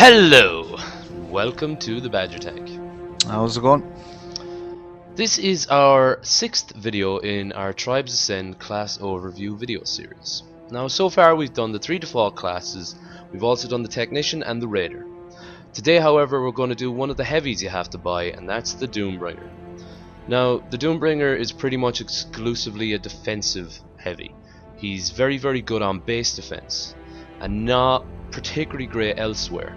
Hello! Welcome to the Badger Tank. How's it going? This is our 6th video in our Tribes Ascend class overview video series. Now, so far we've done the 3 default classes, we've also done the Technician and the Raider. Today, however, we're going to do one of the heavies you have to buy, and that's the Doombringer. Now, the Doombringer is pretty much exclusively a defensive heavy. He's very good on base defense, and not particularly great elsewhere.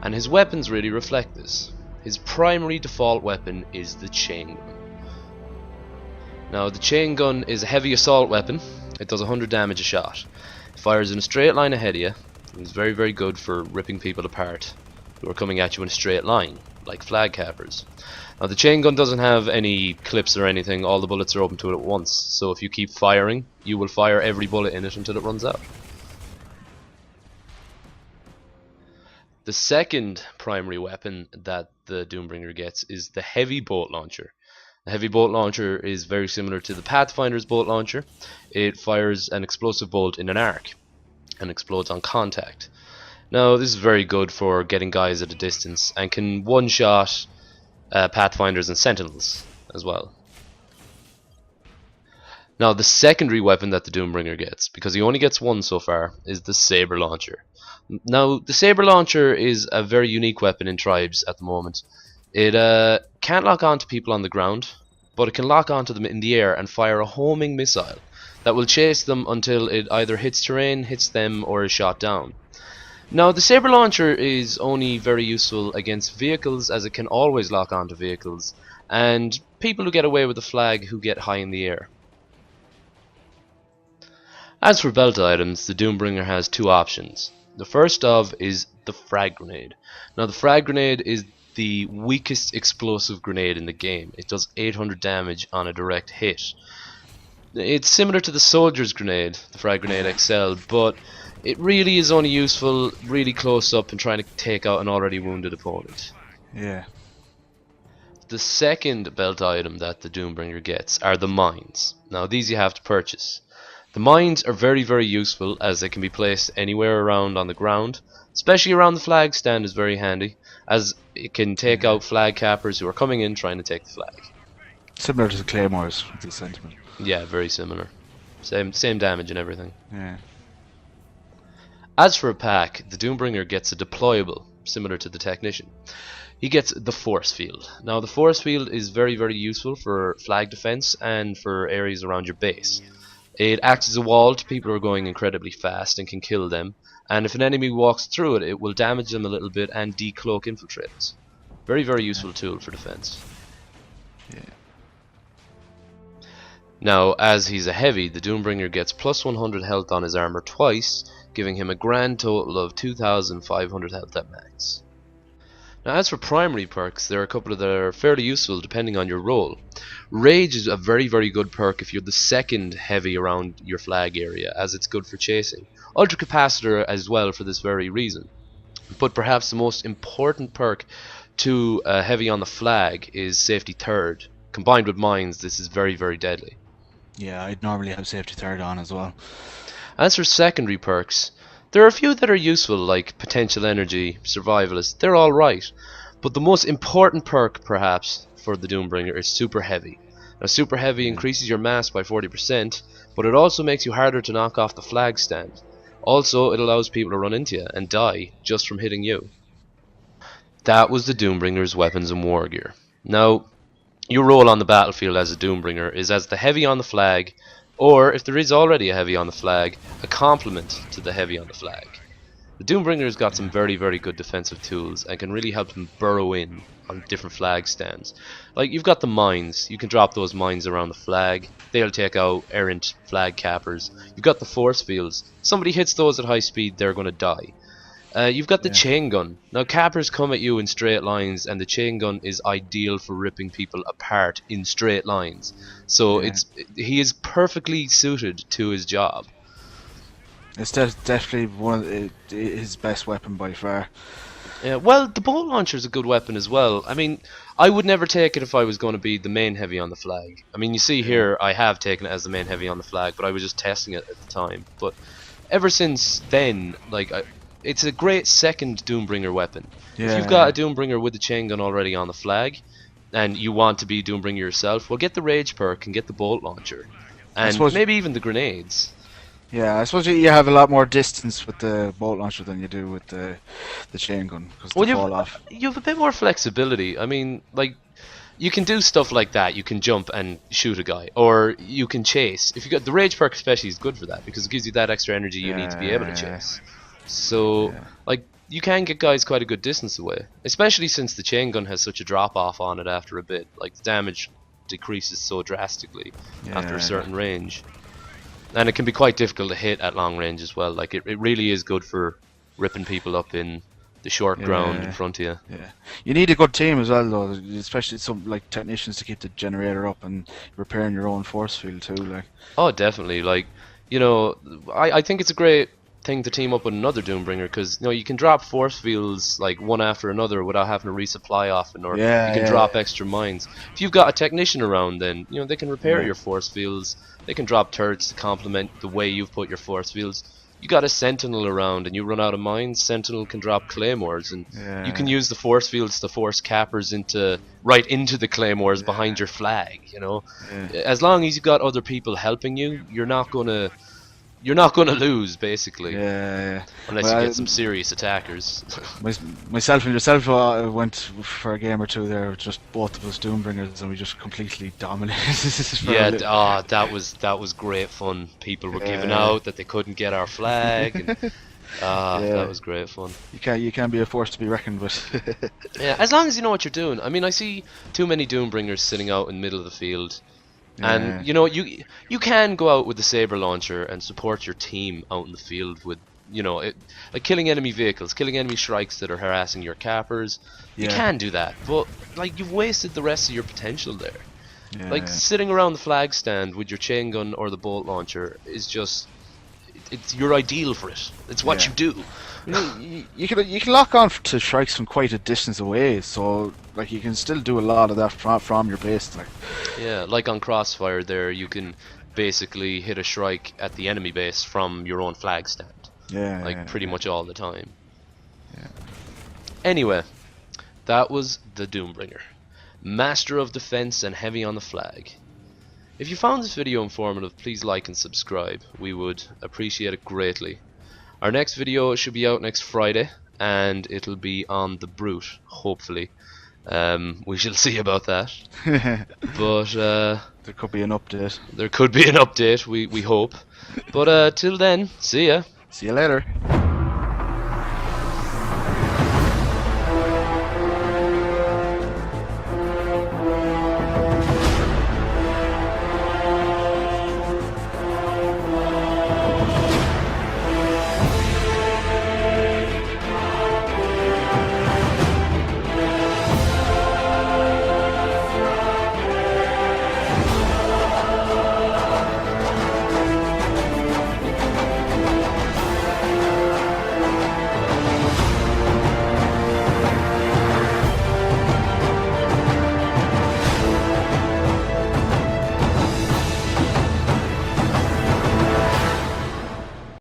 And his weapons really reflect this. His primary default weapon is the chain gun. Now, the chain gun is a heavy assault weapon. It does 100 damage a shot. It fires in a straight line ahead of you. It's very good for ripping people apart who are coming at you in a straight line, like flag cappers. Now, the chain gun doesn't have any clips or anything. All the bullets are open to it at once. So if you keep firing, you will fire every bullet in it until it runs out. The second primary weapon that the Doombringer gets is the heavy bolt launcher. The heavy bolt launcher is very similar to the Pathfinder's bolt launcher. It fires an explosive bolt in an arc and explodes on contact. Now, this is very good for getting guys at a distance and can one-shot Pathfinders and Sentinels as well. Now, the secondary weapon that the Doombringer gets, because he only gets one so far, is the Saber Launcher. Now, the Saber Launcher is a very unique weapon in Tribes at the moment. It can't lock onto people on the ground, but it can lock onto them in the air and fire a homing missile that will chase them until it either hits terrain, hits them, or is shot down. Now, the Saber Launcher is only very useful against vehicles, as it can always lock onto vehicles, and people who get away with the flag who get high in the air. As for belt items, the Doombringer has two options. The first of is the frag grenade. Now, the frag grenade is the weakest explosive grenade in the game. It does 800 damage on a direct hit. It's similar to the soldier's grenade, the frag grenade XL, but it really is only useful really close up and trying to take out an already wounded opponent. Yeah. The second belt item that the Doombringer gets are the mines. Now, these you have to purchase. The mines are very useful, as they can be placed anywhere around on the ground. Especially around the flag stand is very handy, as it can take out flag cappers who are coming in trying to take the flag. Similar to the claymores with the sentiment. Yeah, very similar. Same damage and everything. Yeah. As for a pack, the Doombringer gets a deployable, similar to the Technician. He gets the force field. Now, the force field is very useful for flag defense and for areas around your base. It acts as a wall to people who are going incredibly fast and can kill them, and if an enemy walks through it, it will damage them a little bit and decloak infiltrators. Very useful tool for defense. Yeah. Now, as he's a heavy, the Doombringer gets plus 100 health on his armor twice, giving him a grand total of 2,500 health at max. Now, as for primary perks, there are a couple that are fairly useful depending on your role. Rage is a very good perk if you're the second heavy around your flag area, as it's good for chasing. Ultra Capacitor as well for this very reason. But perhaps the most important perk to a heavy on the flag is Safety Third. Combined with mines, this is very deadly. Yeah, I'd normally have Safety Third on as well. As for secondary perks, there are a few that are useful, like Potential Energy, Survivalist. They're alright. But the most important perk, perhaps, for the Doombringer is Super Heavy. Now, Super Heavy increases your mass by 40%, but it also makes you harder to knock off the flag stand. Also, it allows people to run into you and die just from hitting you. That was the Doombringer's weapons and war gear. Now, your role on the battlefield as a Doombringer is as the heavy on the flag, or, if there is already a heavy on the flag, a complement to the heavy on the flag. The Doombringer's got some very good defensive tools and can really help them burrow in on different flag stands. Like, you've got the mines. You can drop those mines around the flag. They'll take out errant flag cappers. You've got the force fields. Somebody hits those at high speed, they're going to die. You've got the chain gun. Now, cappers come at you in straight lines, and the chain gun is ideal for ripping people apart in straight lines. So he is perfectly suited to his job. It's definitely his best weapon by far. Yeah, well, the bolt launcher is a good weapon as well. I mean, I would never take it if I was going to be the main heavy on the flag. I mean, you see here, I have taken it as the main heavy on the flag, but I was just testing it at the time. But ever since then, like, it's a great second Doombringer weapon. Yeah, If you've got a Doombringer with the chain gun already on the flag, and you want to be Doombringer yourself, well, get the Rage perk and get the Bolt Launcher, I and suppose. maybe even the grenades. Yeah, I suppose you have a lot more distance with the bolt launcher than you do with the chain gun because Well, they fall off. you have a bit more flexibility. I mean, like, you can do stuff like that. You can jump and shoot a guy, or you can chase. If you got the Rage perk, especially, is good for that because it gives you that extra energy you need to be able to Yeah, chase. So, yeah, like, you can get guys quite a good distance away, especially since the chain gun has such a drop off on it after a bit. Like, the damage decreases so drastically after a yeah, certain range, and it can be quite difficult to hit at long range as well. Like, it really is good for ripping people up in the short ground in yeah, front of you. yeah. You need a good team as well, though, especially some like technicians to keep the generator up and repairing your own force field too. Like, Oh, definitely. Like, you know, I think it's a great thing to team up with another Doombringer because, you know, you can drop force fields like one after another without having to resupply often, or yeah, you can yeah, drop extra mines. If you've got a technician around, then, you know, they can repair yeah, your force fields. They can drop turrets to complement the way you've put your force fields. You got a sentinel around and you run out of mines, sentinel can drop claymores, and you can yeah, use the force fields to force cappers into right into the claymores behind yeah, your flag, you know. yeah, As long as you've got other people helping you, you're not gonna lose basically, yeah. unless you Well, get some serious attackers. myself and yourself went for a game or two there, just both of us Doombringers, and we just completely dominated. for a Yeah, little. that was great fun. People were giving Yeah. out that they couldn't get our flag, and that Yeah, was great fun. you can be a force to be reckoned with. Yeah, as long as you know what you're doing. I mean, I see too many Doombringers sitting out in the middle of the field. Yeah, And you know, you can go out with the saber launcher and support your team out in the field with, you know, like killing enemy vehicles, killing enemy shrikes that are harassing your cappers. You yeah, can do that, but like you've wasted the rest of your potential there. Like yeah, sitting around the flag stand with your chain gun or the bolt launcher is just it's you're ideal for it. It's what yeah. you do. You can lock on to strikes from quite a distance away, so like you can still do a lot of that from your base. Like, Yeah, like on Crossfire there, you can basically hit a shrike at the enemy base from your own flag stand. yeah, Like pretty yeah, much all the time. yeah. Anyway, that was the Doombringer, master of defense and heavy on the flag. If you found this video informative, please like and subscribe. We would appreciate it greatly. Our next video should be out next Friday, and it'll be on the Brute, hopefully. We shall see about that. But There could be an update. there could be an update, we hope. But till then, see ya. See you later.